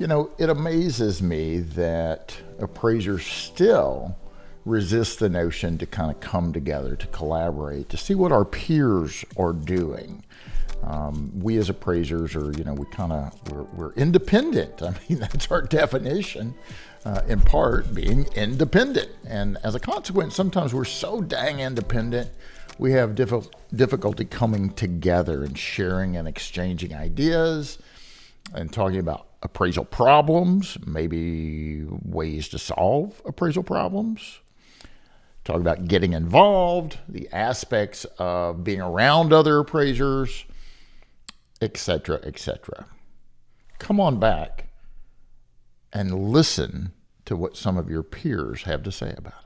You know, it amazes me that appraisers still resist the notion to kind of come together, to collaborate, to see what our peers are doing. We as appraisers are, we're independent. I mean, that's our definition, in part being independent. And as a consequence, sometimes we're so dang independent, we have difficulty coming together and sharing and exchanging ideas and talking about appraisal problems, maybe ways to solve appraisal problems. Talk about getting involved, the aspects of being around other appraisers, etc., etc. Come on back and listen to what some of your peers have to say about it.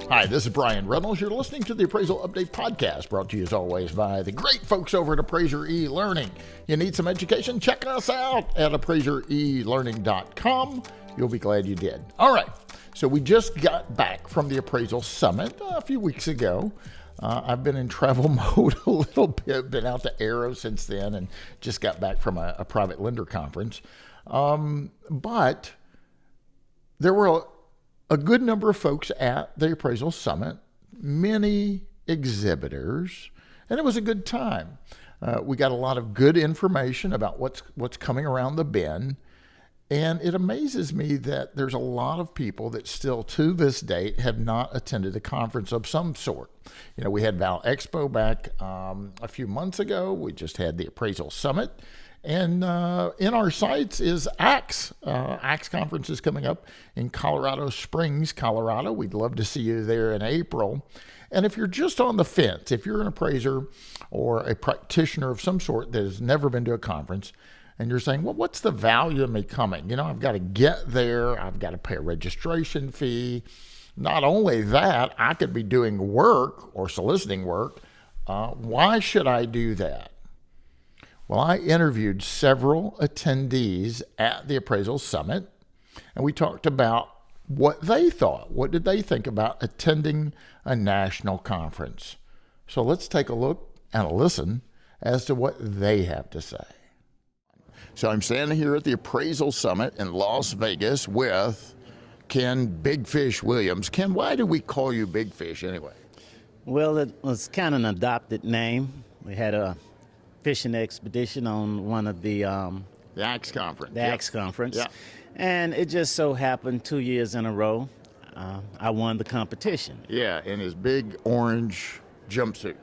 Hi, this is Brian Reynolds. You're listening to the Appraisal Update Podcast, brought to you as always by the great folks over at Appraiser eLearning. You need some education? Check us out at AppraiserELearning.com. You'll be glad you did. All right, so we just got back from the Appraisal Summit a few weeks ago. I've been in travel mode a little bit, been out to Aero since then, and just got back from a private lender conference. But there were a good number of folks at the Appraisal Summit, many exhibitors, and it was a good time. We got a lot of good information about what's coming around the bend, and it amazes me that there's a lot of people that still to this date have not attended a conference of some sort. You know, we had Val Expo back a few months ago. We just had the Appraisal Summit. And in our sights is ACE. ACE conference is coming up in Colorado Springs, Colorado. We'd love to see you there in April. And if you're just on the fence, if you're an appraiser or a practitioner of some sort that has never been to a conference, and you're saying, well, what's the value of me coming? You know, I've got to get there. I've got to pay a registration fee. Not only that, I could be doing work or soliciting work. Why should I do that? Well, I interviewed several attendees at the Appraisal Summit, and we talked about what they thought. What did they think about attending a national conference? So let's take a look and a listen as to what they have to say. So I'm standing here at the Appraisal Summit in Las Vegas with Ken Big Fish Williams. Ken, why do we call you Big Fish anyway? Well, it was kind of an adopted name. We had a fishing expedition on one of the ACE conference. The ACE conference. Yeah. And it just so happened 2 years in a row, I won the competition. Yeah, in his big orange jumpsuit.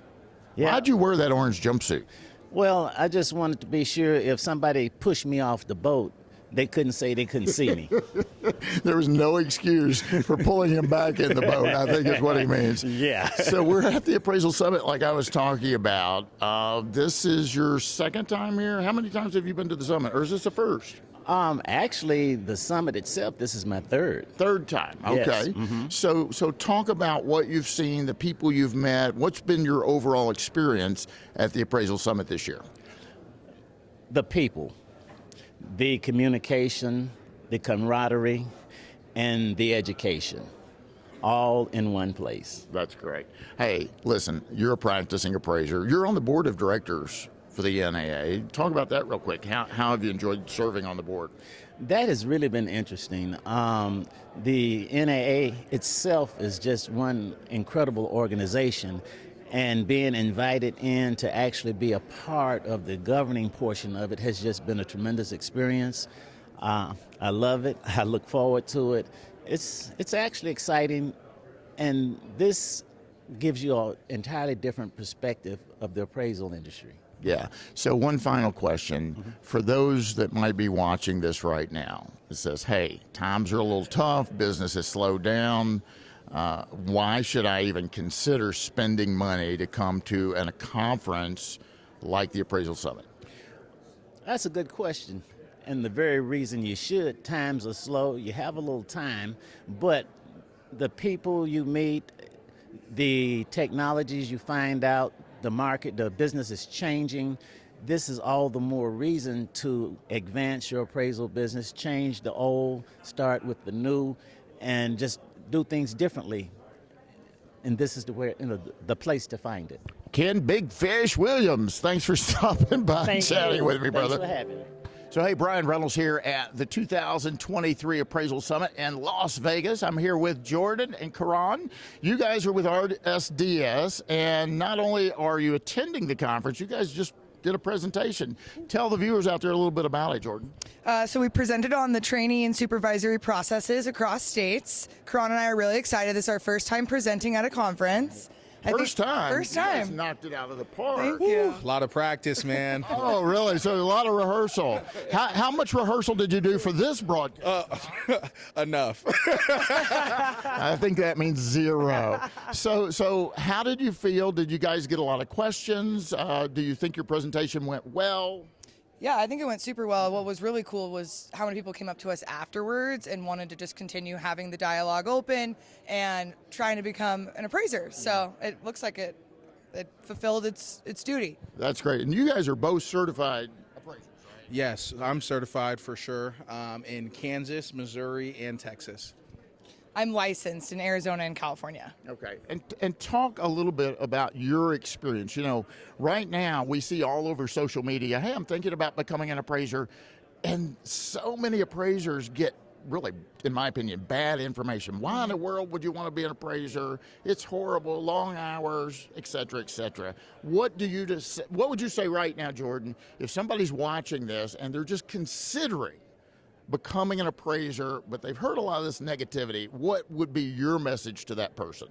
Yeah. Why'd you wear that orange jumpsuit? Well, I just wanted to be sure if somebody pushed me off the boat, they couldn't say they couldn't see me. There was no excuse for pulling him back in the boat, I think is what he means. Yeah. So we're at the Appraisal Summit like I was talking about. This is your second time here? How many times have you been to the summit, or is this the first? Actually, the summit itself, this is my third. Third time, okay. Yes. Mm-hmm. So talk about what you've seen, the people you've met. What's been your overall experience at the Appraisal Summit this year? The people. The communication, the camaraderie, and the education, all in one place. That's great. Hey, listen, you're a practicing appraiser. You're on the board of directors for the NAA. Talk about that real quick. How have you enjoyed serving on the board? That has really been interesting. The NAA itself is just one incredible organization, and being invited in to actually be a part of the governing portion of it has just been a tremendous experience. I love it. I look forward to it. It's actually exciting, and this gives you an entirely different perspective of the appraisal industry. Yeah. So one final question. Mm-hmm. For those that might be watching this right now, it says, hey, times are a little tough, business has slowed down. Why should I even consider spending money to come to a conference like the Appraisal Summit? That's a good question. And the very reason you should. Times are slow, you have a little time, but the people you meet, the technologies you find out, the market, the business is changing. This is all the more reason to advance your appraisal business, change the old, start with the new, and just do things differently. and this is the place to find it. Ken Big Fish Williams, thanks for stopping by and chatting with me, brother. Thanks for having me. So, hey, Brian Reynolds here at the 2023 Appraisal Summit in Las Vegas. I'm here with Jordan and Kharon. You guys are with RSDS, and not only are you attending the conference, you guys just did a presentation. Tell the viewers out there a little bit about it, Jordan. So we presented on the trainee and supervisory processes across states. Kharon and I are really excited. This is our first time presenting at a conference. First time? First You guys time. knocked it out of the park. Thank you. A lot of practice, man. Oh, really? So a lot of rehearsal. How much rehearsal did you do for this broadcast? Enough. I think that means zero. So how did you feel? Did you guys get a lot of questions? Do you think your presentation went well? Yeah, I think it went super well. What was really cool was how many people came up to us afterwards and wanted to just continue having the dialogue open and trying to become an appraiser. So it looks like it fulfilled its duty. That's great. And you guys are both certified appraisers, right? Yes, I'm certified for sure in Kansas, Missouri, and Texas. I'm licensed in Arizona and California. Okay. And talk a little bit about your experience. You know, right now we see all over social media, hey, I'm thinking about becoming an appraiser. And so many appraisers get really, in my opinion, bad information. Why in the world would you want to be an appraiser? It's horrible, long hours, et cetera, et cetera. What would you say right now, Jordan, if somebody's watching this and they're just considering becoming an appraiser, but they've heard a lot of this negativity, what would be your message to that person?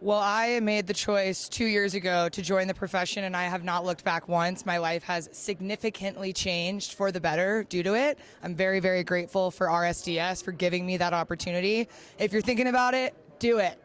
Well, I made the choice 2 years ago to join the profession, and I have not looked back once. My life has significantly changed for the better due to it. I'm very, very grateful for RSDS for giving me that opportunity. If you're thinking about it, do it.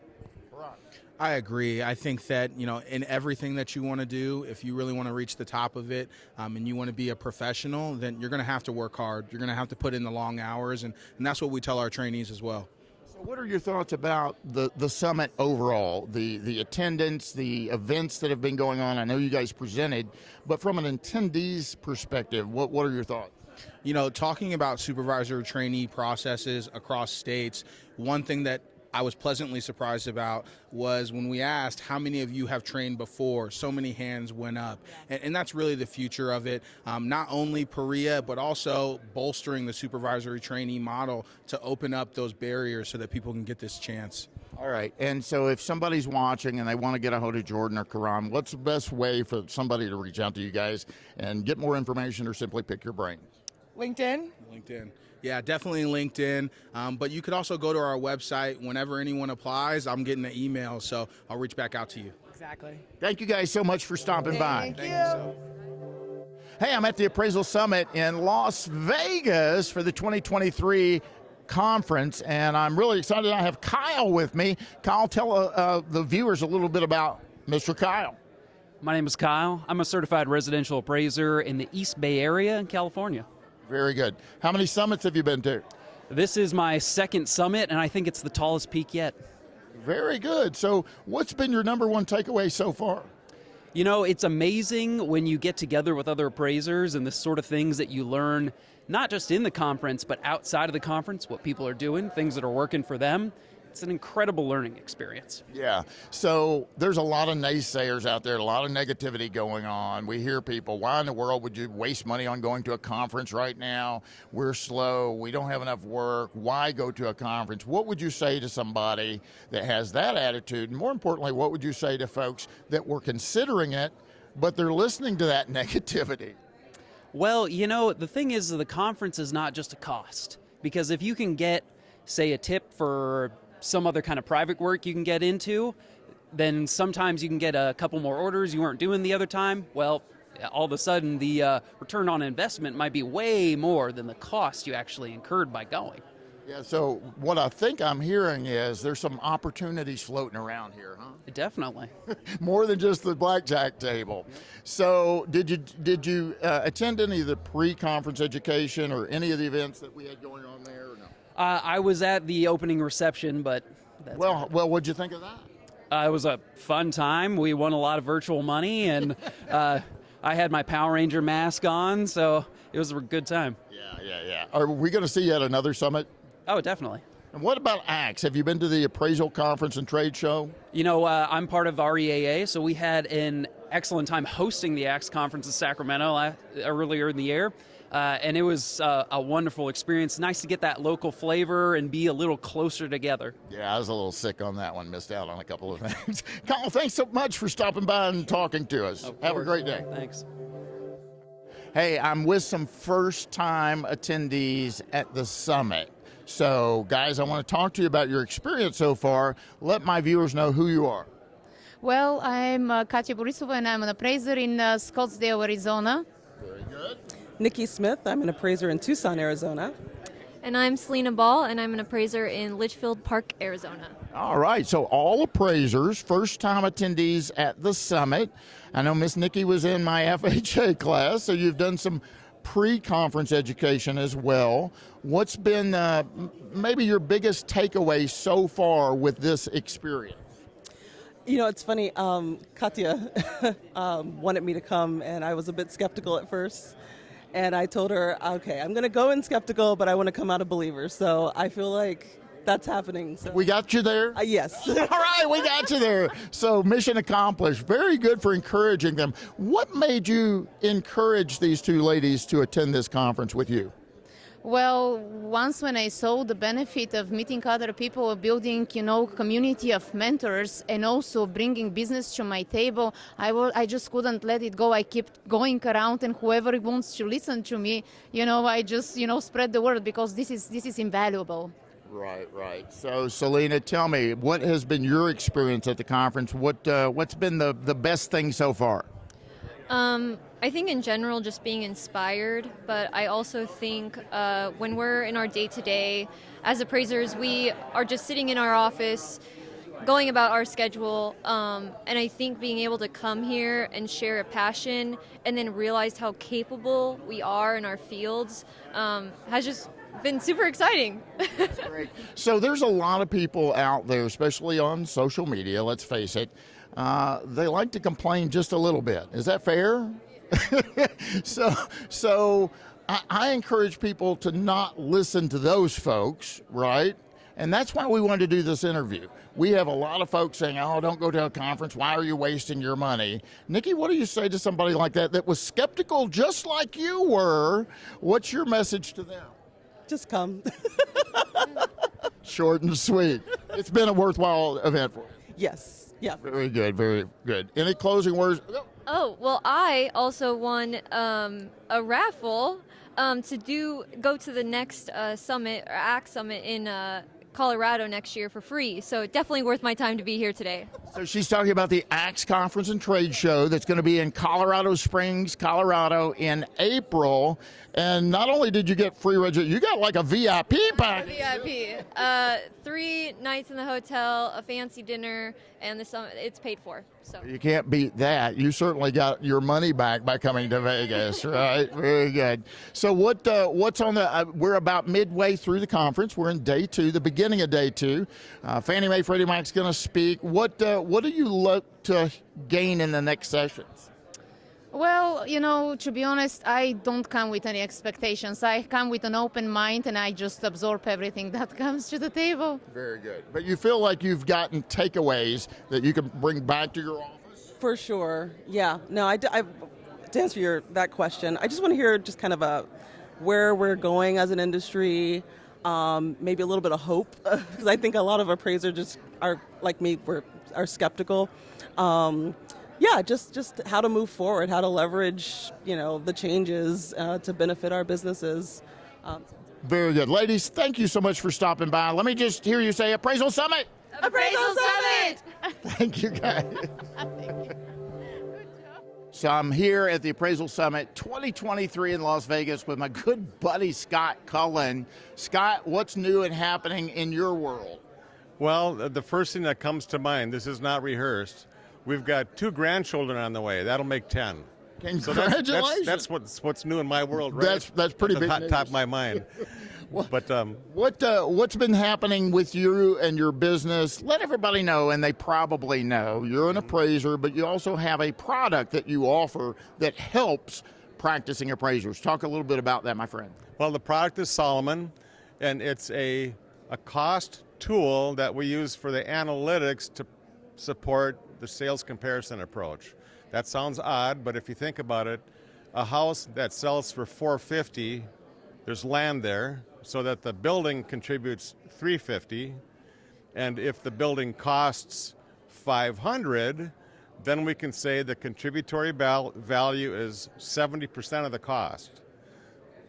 I agree. I think that, in everything that you want to do, if you really want to reach the top of it and you want to be a professional, then you're going to have to work hard. You're going to have to put in the long hours, and that's what we tell our trainees as well. So what are your thoughts about the summit overall, the attendance, the events that have been going on? I know you guys presented, but from an attendees perspective, what are your thoughts? Talking about supervisor trainee processes across states, one thing that I was pleasantly surprised about was when we asked how many of you have trained before, so many hands went up. And that's really the future of it. Not only PAREA, but also bolstering the supervisory trainee model to open up those barriers so that people can get this chance. All right. And so if somebody's watching and they want to get a hold of Jordan or Kharon, what's the best way for somebody to reach out to you guys and get more information or simply pick your brain? LinkedIn. Yeah, definitely LinkedIn. But you could also go to our website. Whenever anyone applies, I'm getting an email, so I'll reach back out to you. Exactly. Thank you guys so much for stopping by. Thank you. Hey, I'm at the Appraisal Summit in Las Vegas for the 2023 conference, and I'm really excited. I have Kyle with me. Kyle, tell the viewers a little bit about Mr. Kyle. My name is Kyle. I'm a certified residential appraiser in the East Bay area in California. Very good. How many summits have you been to? This is my second summit, and I think it's the tallest peak yet. Very good. So what's been your number one takeaway so far? It's amazing when you get together with other appraisers and the sort of things that you learn, not just in the conference, but outside of the conference, what people are doing, things that are working for them. It's an incredible learning experience. Yeah. So there's a lot of naysayers out there, a lot of negativity going on. We hear people, why in the world would you waste money on going to a conference right now? We're slow. We don't have enough work. Why go to a conference? What would you say to somebody that has that attitude? And more importantly, what would you say to folks that were considering it, but they're listening to that negativity? Well, the thing is, the conference is not just a cost. Because if you can get, say, a tip for some other kind of private work you can get into, then sometimes you can get a couple more orders you weren't doing the other time. Well, all of a sudden the return on investment might be way more than the cost you actually incurred by going. Yeah, so what I think I'm hearing is there's some opportunities floating around here, huh? Definitely. More than just the blackjack table. So did you attend any of the pre-conference education or any of the events that we had going on there or no? I was at the opening reception, but that's well, what'd you think of that? It was a fun time. We won a lot of virtual money, and I had my Power Ranger mask on, so it was a good time. Yeah. Are we going to see yet another summit? Oh, definitely. And what about ACTS? Have you been to the Appraisal Conference and Trade Show? You know, I'm part of REAA, so we had an excellent time hosting the ACTS conference in Sacramento earlier in the year. And it was a wonderful experience. Nice to get that local flavor and be a little closer together. Yeah, I was a little sick on that one. Missed out on a couple of things. Kyle, thanks so much for stopping by and talking to us. Have a great day. Thanks. Hey, I'm with some first-time attendees at the summit. So, guys, I want to talk to you about your experience so far. Let my viewers know who you are. Well, I'm Katya Borisova, and I'm an appraiser in Scottsdale, Arizona. Very good. Nikki Smith, I'm an appraiser in Tucson, Arizona. And I'm Selyna Ball, and I'm an appraiser in Litchfield Park, Arizona. All right, so all appraisers, first-time attendees at the summit. I know Miss Nikki was in my FHA class, so you've done some pre-conference education as well. What's been maybe your biggest takeaway so far with this experience? You know, it's funny, Katya wanted me to come, and I was a bit skeptical at first. And I told her, okay, I'm going to go in skeptical, but I want to come out a believer. So I feel like that's happening. So. We got you there? Yes. All right, we got you there. So mission accomplished. Very good for encouraging them. What made you encourage these two ladies to attend this conference with you? Well, once when I saw the benefit of meeting other people, building, community of mentors, and also bringing business to my table, I just couldn't let it go. I kept going around, and whoever wants to listen to me, I just, spread the word, because this is invaluable. Right. So, Selyna, tell me, what has been your experience at the conference? What's been the best thing so far? I think in general just being inspired, but I also think when we're in our day-to-day as appraisers, we are just sitting in our office going about our schedule, and I think being able to come here and share a passion and then realize how capable we are in our fields has just been super exciting. Great. So there's a lot of people out there, especially on social media, let's face it, they like to complain just a little bit. Is that fair? So I encourage people to not listen to those folks, right? And that's why we wanted to do this interview. We have a lot of folks saying, oh, don't go to a conference. Why are you wasting your money? Nikki, what do you say to somebody like that was skeptical just like you were? What's your message to them? Just come. Short and sweet. It's been a worthwhile event for you. Yes. Yeah. Very good, very good. Any closing words? Oh, well, I also won a raffle to go to the next summit, or ACT Summit in Colorado next year for free. So definitely worth my time to be here today. So she's talking about the ACTS Conference and Trade Show that's going to be in Colorado Springs, Colorado in April. And not only did you get free registration, you got like a VIP package. VIP. 3 nights in the hotel, a fancy dinner, and the summit. It's paid for. So You can't beat that. You certainly got your money back by coming to Vegas, right? Very good. So what's on the? We're about midway through the conference. We're in day 2, the beginning of day 2. Fannie Mae, Freddie Mac's going to speak. What do you look to gain in the next sessions? Well, to be honest, I don't come with any expectations. I come with an open mind, and I just absorb everything that comes to the table. Very good. But you feel like you've gotten takeaways that you can bring back to your office? For sure. Yeah. No, to answer that question, I just want to hear just kind of where we're going as an industry, maybe a little bit of hope, because I think a lot of appraisers just are like me, are skeptical. Yeah, just how to move forward, how to leverage, the changes to benefit our businesses. Very good. Ladies, thank you so much for stopping by. Let me just hear you say Appraisal Summit. Appraisal Summit! Thank you, guys. So I'm here at the Appraisal Summit 2023 in Las Vegas with my good buddy Scott Cullen. Scott, what's new and happening in your world? Well, the first thing that comes to mind, this is not rehearsed, we've got 2 grandchildren on the way. That'll make 10. Congratulations. So that's what's new in my world, right? That's pretty big news. news. Top of my mind. But what's been happening with you and your business? Let everybody know, and they probably know, you're an appraiser, but you also have a product that you offer that helps practicing appraisers. Talk a little bit about that, my friend. Well, the product is Solomon, and it's a a cost tool that we use for the analytics to support the sales comparison approach. That sounds odd, but if you think about it, a house that sells for $450, there's land there, so that the building contributes $350, and if the building costs $500, then we can say the contributory value is 70% of the cost.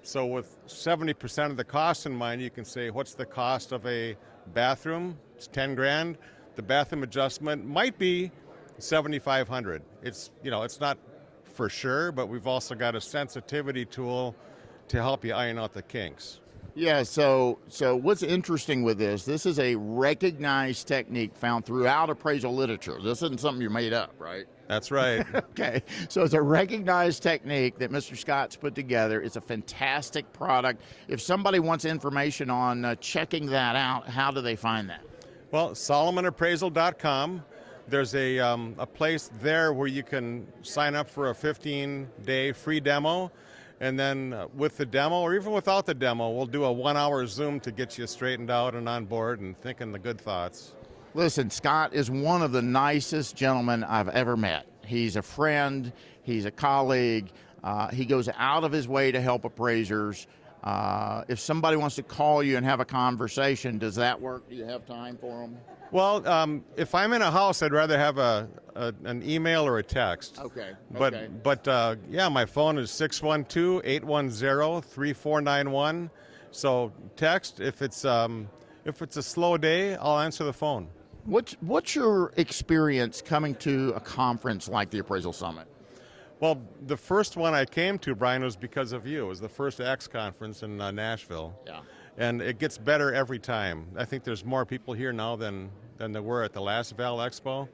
So with 70% of the cost in mind, you can say, what's the cost of a bathroom? It's 10 grand. The bathroom adjustment might be 7,500. It's, it's not for sure, but we've also got a sensitivity tool to help you iron out the kinks. Yeah, so what's interesting with this is a recognized technique found throughout appraisal literature. This isn't something you made up, right? That's right. Okay, so it's a recognized technique that Mr. Scott's put together. It's a fantastic product. If somebody wants information on checking that out, how do they find that? Well, SolomonAppraisal.com. There's a place there where you can sign up for a 15-day free demo. And then with the demo, or even without the demo, we'll do a 1-hour Zoom to get you straightened out and on board and thinking the good thoughts. Listen, Scott is one of the nicest gentlemen I've ever met. He's a friend. He's a colleague. He goes out of his way to help appraisers. If somebody wants to call you and have a conversation, does that work? Do you have time for them? Well, if I'm in a house, I'd rather have an email or a text. Okay. But yeah, my phone is 612-810-3491. So text. If it's a slow day, I'll answer the phone. What's your experience coming to a conference like the Appraisal Summit? Well, the first one I came to, Brian, was because of you. It was the first X conference in Nashville. Yeah. And it gets better every time. I think there's more people here now than there were at the last Val Expo.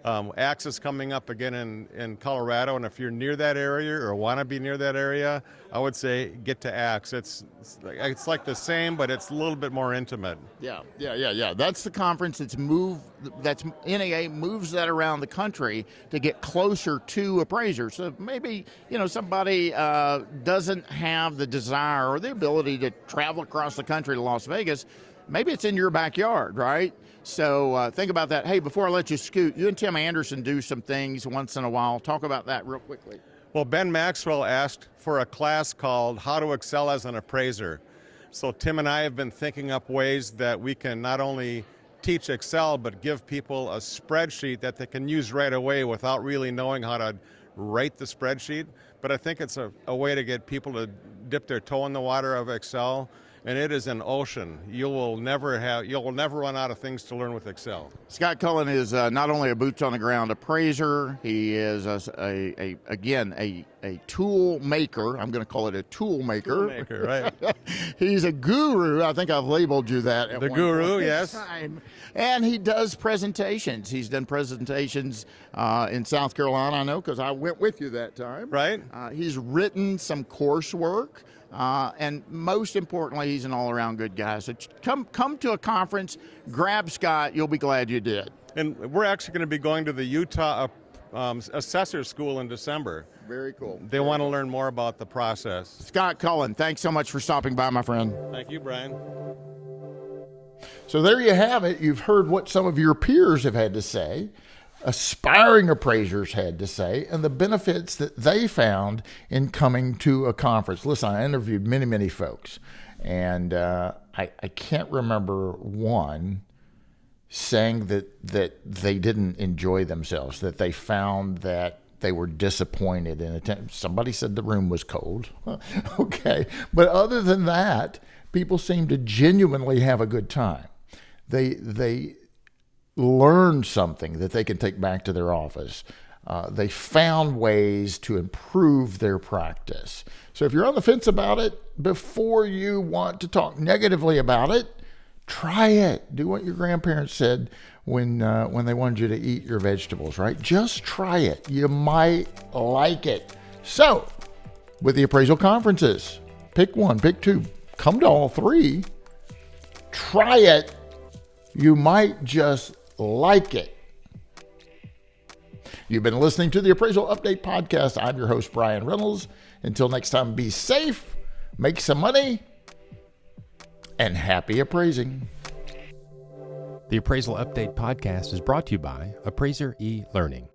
ACS is coming up again in Colorado, and if you're near that area or want to be near that area, I would say get to ACS. It's like the same, but it's a little bit more intimate. Yeah. That's the conference that's NAA moves that around the country to get closer to appraisers. So maybe, somebody doesn't have the desire or the ability to travel across the country to Las Vegas. Maybe it's in your backyard, right? So think about that. Hey, before I let you scoot, you and Tim Anderson do some things once in a while. Talk about that real quickly. Well, Ben Maxwell asked for a class called How to Excel as an Appraiser. So Tim and I have been thinking up ways that we can not only teach Excel, but give people a spreadsheet that they can use right away without really knowing how to write the spreadsheet. But I think it's a way to get people to dip their toe in the water of Excel. And it is an ocean. You will never run out of things to learn with Excel. Scott Cullen is not only a boots on the ground appraiser, he is a tool maker. I'm going to call it a tool maker. Tool maker, right? He's a guru. I think I've labeled you that. At the one guru, point yes. time. And he does presentations. He's done presentations in South Carolina, I know, because I went with you that time. Right. He's written some coursework. And most importantly, he's an all-around good guy. So come to a conference, grab Scott. You'll be glad you did. And we're actually going to be going to the Utah Assessor School in December. Very cool. They want to learn more about the process. Scott Cullen, thanks so much for stopping by, my friend. Thank you, Brian. So there you have it. You've heard what some of your peers have had to say, aspiring appraisers had to say, and the benefits that they found in coming to a conference. Listen, I interviewed many, many folks, and I can't remember one saying that they didn't enjoy themselves, that they found that they were disappointed in attendance. Somebody said the room was cold. Okay. But other than that, people seem to genuinely have a good time. They learned something that they can take back to their office. They found ways to improve their practice. So if you're on the fence about it, before you want to talk negatively about it, try it. Do what your grandparents said when they wanted you to eat your vegetables, right? Just try it. You might like it. So with the appraisal conferences, pick one, pick two, come to all three, try it. You might just like it. You've been listening to the Appraisal Update Podcast. I'm your host, Brian Reynolds. Until next time, be safe, make some money, and happy appraising. The Appraisal Update podcast is brought to you by Appraiser eLearning.